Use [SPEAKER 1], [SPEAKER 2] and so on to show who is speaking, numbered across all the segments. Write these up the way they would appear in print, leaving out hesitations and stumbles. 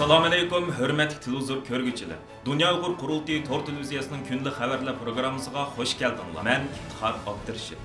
[SPEAKER 1] Assalamu alaykum, hörmətli televizor görgüçülər. Dünya Uyğur Qurultayı Tor televiziyasının günlük xəbərlər proqramımıza xoş gəldinizlər. Mən İftixar Abdurşid.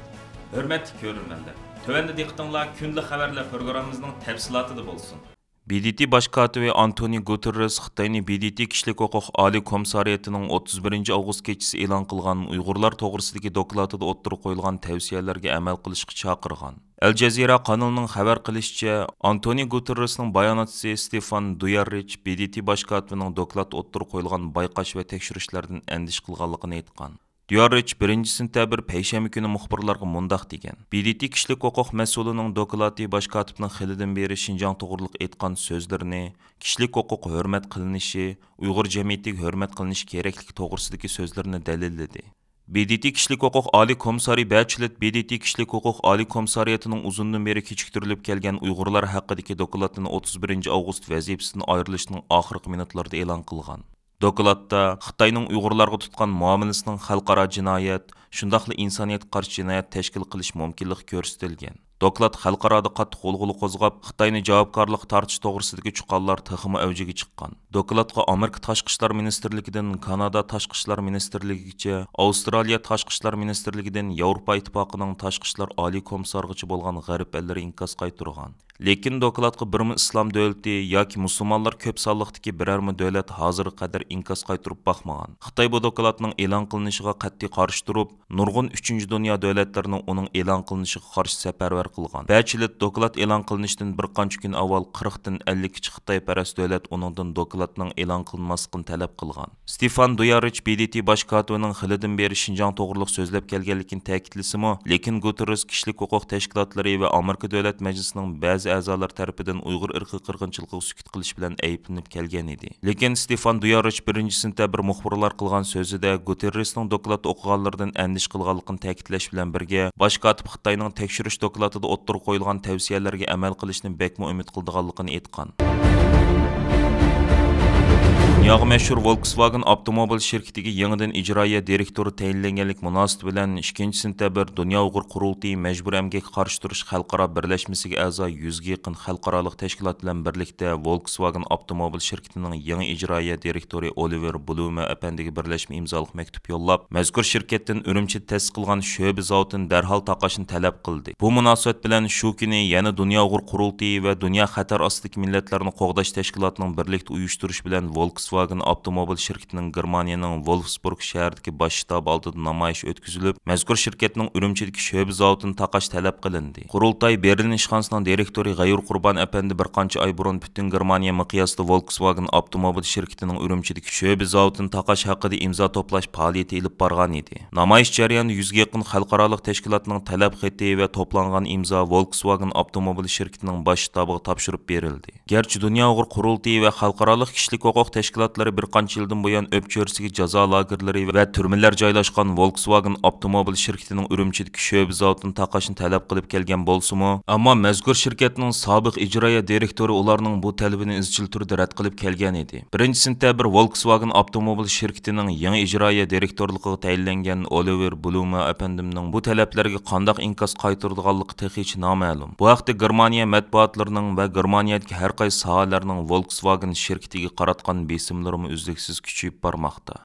[SPEAKER 1] Hörmətli görürmənlər. Tövəndə diqqətinizlər günlük xəbərlər proqramımızın təfsilatıda bolsun. BDT baş katibi Antoni Guterres Xitayning BDT kishilik huquq oliy komissariyatining 31 avgust kechasi e'lon qilgan Uyg'urlar to'g'risidagi dokladida o'ttirib qo'yilgan tavsiyalarga amal qilishga chaqirgan. Al Jazeera kanalining xabar qilishicha, Antoni Guterresning bayonotchisi Stefan Duyarric BDT baş katibining dokladida o'ttirib qo'yilgan bayqash va tekshirishlardan andish qilganligini aytgan. Duyarric 1-sentabr payshanba kuni muxbirlarga mundaq degan. BDT kishilik huquq mas'ulining doklati baş katibning xilidan beri Şinjan to'g'riliq aytgan so'zlarini, kishilik huquq hurmat qilinishi, Uyg'ur jamiyatiga hurmat qilinish kerakligi to'g'risidagi so'zlarini dalilladi. BDT kishilik huquq oliy komissari Bachelet BDT kishilik huquq oliy komissariyatining uzundan beri kechiktirilib kelgan Uyg'urlar haqidagi dokladini 31 avgust vazifasidan ayrilishining oxirgi minutlarida e'lon qilgan. Dokladda Xitoyning Uyg'urlarga tutgan muomalasining xalqaro jinoyat, shundaqla insoniyatga qarshi jinoyat tashkil qilish mumkinligi ko'rsatilgan. Doklad xalqaroda qattiq g'ulg'ula qo'zg'ab, Xitoyni javobgarlik tortish to'g'risidagi chuqonlar tiximi avjiga chiqqan. Dokladga Amerika Tashqi ishlar ministrligidan Kanada Tashqi ishlar ministrligigacha, Avstraliya Tashqi ishlar ministrligidan Yevropa ittifoqining Tashqi ishlar oliy komissargacha bo'lgan g'arb ellari inkas qaytirgan. Lekin dokladga birmi islom davlati yoki musulmonlar ko'p sonliqdagi birormi davlat hozirga qadar inkas qaytirib boqmagan. Xitoy bu dokladning e'lon qilinishiga qat'iy qarshi turib, nurg'un 3-dunyo davlatlarini uning e'lon qilinishiga qarshi safarbar qilgan. Bachelet doklad e'lon qilinishidan bir qancha kun avval 40 dan 50 gacha Xitoyparast davlat uningdan dokladning e'lon qilinmasligini talab qilgan. Stefan Duyarric BDT baş katibining xilidan beri Şinjan to'g'riliq so'zlab kelganligini ta'kidlasimi, lekin Guterres kishilik huquq tashkilotlari va Amerika davlat majlisining ba'zi a'zolar tarafidan Uyg'ur irqiy qirg'inchiligiga sukut qilish bilan ayblanib kelgan edi. Lekin Stefan Duyarric 1-sentabr muxbirlar qilgan so'zida Guterresning doklad o'qiganlardan andish qilganligini ta'kidlash bilan birga, baş katib Xitoyning tekshirish dokladida o'ttirib qo'yilgan tavsiyalarga amal qilishni bekmi umid qilganligini aytgan. Dunyoga mashhur Volkswagen avtomobil shirkatiga yangidan ijroiya direktori tayinlanganlik munosabati bilan 2-sentabr Dunyo Uyg'ur Qurultayı majbur emgakka qarshi turish xalqaro birlashmasiga a'zo 100 ga yaqin xalqaroliq tashkilot bilan birlikda Volkswagen avtomobil shirkatining yangi ijroiya direktori Oliver Blume apandiga birlashma imzoliq maktub yo'llab, mazkur shirkatdan Urumchida ta'sis qilgan sho'ba zavodini darhol taqashni talab qildi. Bu munosabat bilan shu kuni yana Dunyo Uyg'ur Qurultayı va Dunyo xatar ostidagi millatlarni qo'g'dash tashkilotining birlikda uyushtirish bilan Volkswagen avtomobil shirkatining Germaniyaning Wolfsburg shahridagi bosh shtabi oldida namoyish o'tkazilib, mazkur shirkatning Urumchidagi sho'ba zavodini taqash talab qilindi. Qurultay Berlin ishxonasining direktori G'ayur Qurbon apandi bir qancha oy burun butun Germaniya miqyosida Volkswagen avtomobil shirkatining Urumchidagi sho'ba zavodini taqash haqida imzo to'plash faoliyati olib borgan edi. Namoyish jarayonida 100 ga yaqin xalqaroliq tashkilotning talab xati va to'plangan imzo Volkswagen avtomobil shirkatining bosh shtabiga topshirib berildi. Garchi Dunyo Uyg'ur Qurultayı va xalqaroliq kishilik huquq tashkilotlari bir qancha yildan buyon o'pchörsiga jazo lagerlari va turmalar joylashgan Volkswagen avtomobil shirkatining Urumchidagi sho'ba zavodini taqashni talab qilib kelgan bo'lsa-mu, ammo mazkur shirkatning sobiq ijroiya direktori ularning bu talabini izchil turda rad qilib kelgan edi. 1-sentabr Volkswagen avtomobil shirkatining yangi ijroiya direktorligiga tayinlangan Oliver Blume apandimning bu talablarga qanday inkas qaytirganligi texnicha noma'lum. Bu haqda Germaniya matbuotlarining va Germaniyadagi har qaysi sohalarning Volkswagen shirkatiga qaratgan besimlarimi uzluksiz kuchayib bormoqda.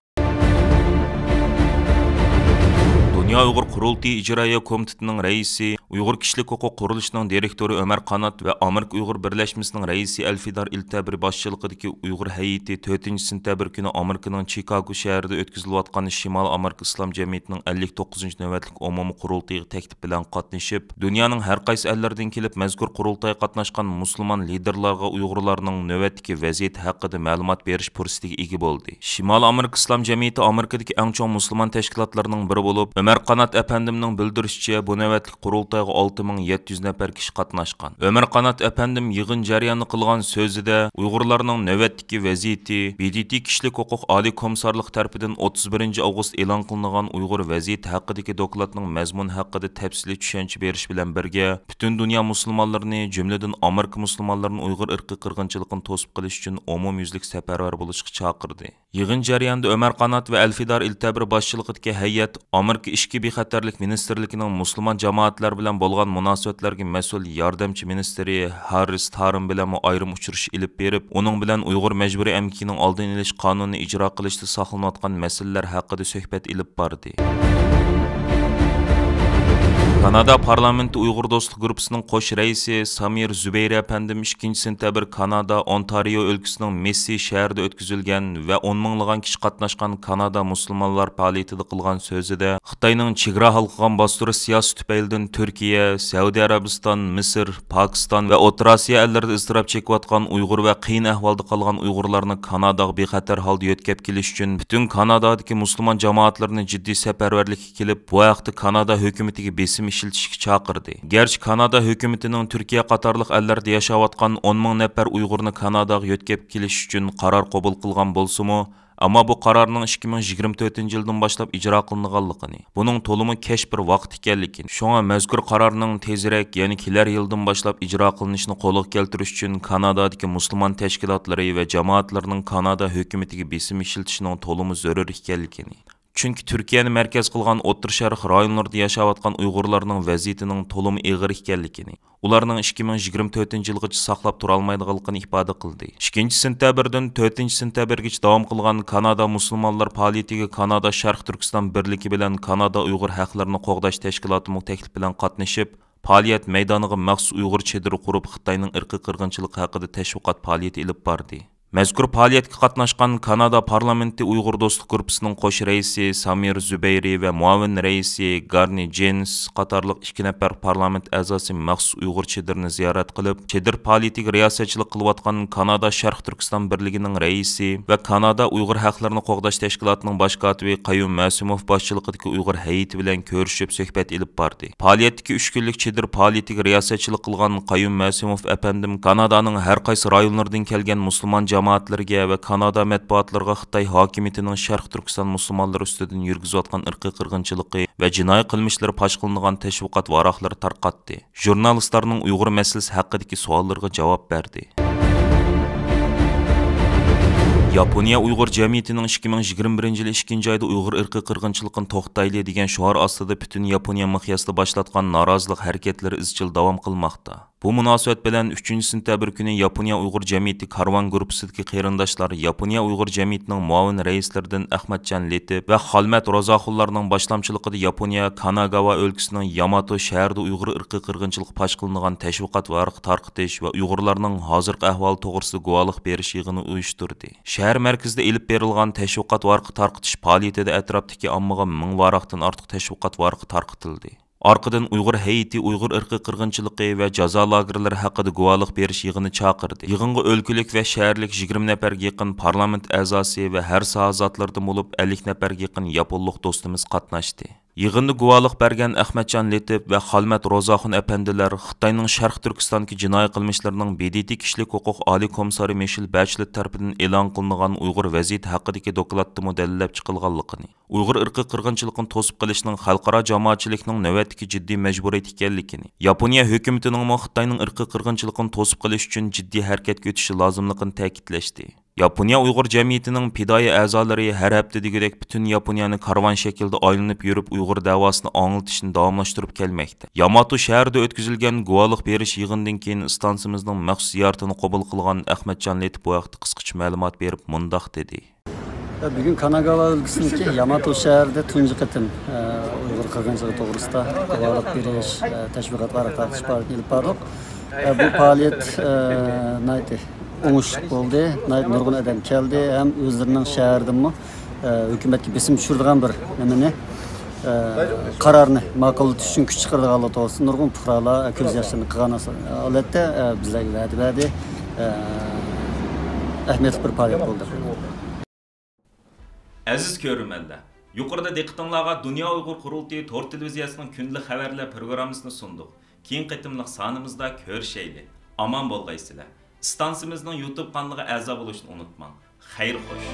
[SPEAKER 1] Dunyo Uyg'ur Qurultayı ijroiya komitetining raisi, Uyg'ur kishilik huquq qurilishining direktori Ömer Qanat va Amerika Uyg'ur birlashmasining raisi Alfidar Iltabri boshchiligidagi Uyg'ur hay'ati 4-sentabr kuni Amerikaning Chicago shahrida o'tkazilayotgan Shimol Amerika Islom jamiyatining 59-navbatlik umumiy qurultayiga taklif bilan qatnashib, dunyoning har qaysi ellaridan kelib mazkur qurultayga qatnashgan musulmon liderlarga Uyg'urlarning navbatdagi vaziyati haqida ma'lumot berish fursatiga ega bo'ldi. Shimol Amerika Islom jamiyati Amerikadagi eng chong musulmon tashkilotlarining biri bo'lib, Ömer Qanat apandimning bildirishicha, bu navbatlik qurultayga 6700 nafar kishi qatnashgan. Ömer Qanat apandim yig'in jarayoni qilgan so'zida Uyg'urlarning navbatdagi vaziyati BDT kishilik huquq oliy komissarlik tarafidan 31 avgust e'lon qilingan Uyg'ur vaziyati haqidagi dokladning mazmuni haqida tafsiliy tushuncha berish bilan birga, butun dunyo musulmonlarini, jumladan Amerika musulmonlarini Uyg'ur irqiy qirg'inchiligini to'sib qilish uchun umumyuzlik safarbar bo'lishga chaqirdi. Yığın jarayonida Ömer Qanat ve Elfidar İltabir başçılığındaki heyet Amerika İçki Bexatarlik Ministerligining musulmon jamoatlar bilan bo'lgan munosabatlarga mas'ul yordamchi ministri Harris Tarim bilan ayrim uchrashuv ilib berib, uning bilan Uyg'ur majburiy amkining oldini olish qonunini ijro qilishda saqlanayotgan masalalar haqida suhbat ilib bordi. Kanada parlamenti Uyg'ur do'stlik guruhining qo'sh raisi Samir Zubeyri apandim 2 sentabr Kanada Ontario o'lkasining Messi shahrida o'tkazilgan va 10 minglagan kishi qatnashgan Kanada musulmonlar faoliyatida qilgan so'zida Xitoyning chegara halqagan bostiri siyosiy tufaylidan Turkiya, Saudiya Arabiston, Misr, Pokiston va O'rta Osiyo ellarida iztirob chekayotgan Uyg'ur va qiyin ahvolda qolgan Uyg'urlarni Kanadaga bexatar holda yetkazib kelish uchun butun Kanadadagi musulmon jamoatlarini jiddiy safarbarlikka kelib, bu vaqtda Kanada hukumatiga besim ishiltishga chaqirdi. Gerçi Kanada hukumatining Turkiya qatorliq ellarda yashayotgan 10 ming nafar Uyg'urni Kanadaga yetkazib kelish uchun qaror qabul qilgan bo'lsa-mu, ammo bu qarorning 2024-yildan boshlab ijro qilinganligini, buning to'limi kesh bir vaqt ekanligini, shunga mazkur qarorning tezroq, ya'ni kelar yildan boshlab ijro qilinishini qo'lga keltirish uchun Kanadadagi musulmon tashkilotlari va jamoatlarning Kanada hukumatiga besim ishiltishining to'limi zarur ekanligini, chunki Turkiyani markaz qilgan O'rta Sharq rayonlarida yashayotgan Uyg'urlarning vaziyatining to'limi og'ir ekanligini, ularning 2024-yilgacha saqlab tura olmaydiganligini ifoda qildi. 2-sentabrdan 4-sentabrgacha davom qilgan Kanada musulmonlar faoliyatiga Kanada Sharq Turkiston birligi bilan Kanada Uyg'ur haqlarini qo'g'dash tashkiloti taklif bilan qatnashib, faoliyat maydoniga maxsus Uyg'ur chediri qurib Xitoyning irqiy qirg'inchiligi haqida tashviqot faoliyati ilib bordi. Mazkur faoliyatga qatnashgan Kanada parlamenti Uyg'ur do'stlik guruhining qo'sh raisi Samir Zubeyri va muavin raisi Garni Jens qatorliq 2 nafar parlament a'zosi maxsus Uyg'ur chedirini ziyorat qilib, chedir faoliyatiga riyosatchilik qilayotgan Kanada Sharq Turkiston birligining raisi va Kanada Uyg'ur haqlarini qo'g'dash tashkilotining bosh kotibi Qayyum Masumov boshchiligidagi Uyg'ur heyeti bilan ko'rishib suhbat ilib bordi. Faoliyatdagi 3 kunlik chedir faoliyatiga riyosatchilik qilgan Qayyum Masumov apandim Kanadaning har qaysi rayonlaridan kelgan musulmon jamoatlarga va Kanada matbuotlariga Xitoy hokimiyatining Sharq Turkiston musulmonlari ustidan yurgizayotgan irqiy qirg'inchiligi va jinoiy qilmishlari fosh qilingan tashviqot varaqlari tarqatdi. Jurnalistlarning Uyg'ur masalasi haqidagi savollariga javob berdi. Yaponiya Uyg'ur jamiyatining 2021-yil 2-oyda Uyg'ur irqiy qirg'inchiligini to'xtayli degan shior ostida butun Yaponiya miqyosida boshlatgan norozilik harakatlari izchil davom qilmoqda. Bu munosabat bilan 3-sentabr kuni Yaponiya Uyg'ur jamiyati Karvan guruhisidagi qarindoshlar Yaponiya Uyg'ur jamiyatining muavin raislaridan Ahmadjon Letib va Xolmat Rozaxullarning boshlamchiligida Yaponiya Kanagawa o'lkasining Yamato shahrida Uyg'ur irqiy qirg'inchiligi fosh qilingan tashviqot varaq tarqitish va Uyg'urlarning hozirgi ahvoli to'g'risida guvohlik berish yig'ini uyushtirdi. Shahar markazida ilib berilgan tashviqot varaq tarqitish faoliyatida atrofdagi ommaga 1000 varaqdan ortiq tashviqot varaq tarqitildi. Arqadan Uyg'ur heyeti Uyg'ur irqiy qirg'inchiligi va jazo lagerlari haqida guvohlik berish yig'ini chaqirdi. Yig'inga o'lkalik va shaharlik 20 nafarga yaqin parlament a'zosi va har soha zotlardan bo'lib 50 nafarga yaqin yaponlik do'stimiz qatnashdi. Yig'inda guvohlik bergan Ahmadjon Letib va Xolmat Rozaxun apandilar Xitoyning Sharq Turkistondagi jinoiy qilmishlarining BDT kishilik huquq oliy komissari Michel Bachelet tomonidan e'lon qilingan Uyg'ur vaziyati haqidagi dokladda dalillab chiqilganligini, Uyg'ur irqiy qirg'inchiligini to'sib qilishning xalqaro jamoatchilikning navbatdagi jiddiy majburiyat ekanligini, Yaponiya hukumatining Xitoyning irqiy qirg'inchiligini to'sib qilish uchun jiddiy harakatga o'tishi lozimligini ta'kidlashdi. Yaponiya Uyg'ur jamiyatining fidoyi a'zolari har hafta degidek butun Yaponiyani karvon shaklida aylanib yurib Uyg'ur davosini anglitishni davomlashtirib kelmoqda. Yamato shahrida o'tkazilgan guvohlik berish yig'inidan keyin istansimizning maxsus ziyoratini qabul qilgan Ahmadjon Letib bu vaqtda qisqacha ma'lumot berib mundoq dedi.
[SPEAKER 2] Bugün Kanagawa o'lkasidagi Yamato shahrida tunji qitim Uyg'ur qirg'inchiligi to'g'risida guvohlik berish, tashviqot varaq tarqatish faoliyatini ilib bordik. Bu faoliyat o'ng'ush bo'ldi. Nurg'un odam keldi, ham o'zlarining shahridanmi hukumatga besim tushiradigan bir nimani qarorni ma'qullatish uchun kuch chiqarganlar to'g'risida nurg'un fuqarolar ko'z yoshlarini qilgan holatda bizlarga va'da berdi. Ahamiyatli bir faoliyat bo'ldi.
[SPEAKER 1] Aziz ko'ruvchilar, yuqorida diqqatingizga Dunyo Uyg'ur qurultiyi to'r televiziyasining kunlik xabarlar programmasini sundik. Keyin qitimliq sonimizda ko'rishaylik. Aman bo'lgaysizlar. Stansimizning YouTube kanaliga a'zo bo'lishni unutmang. Xayr xo'sh.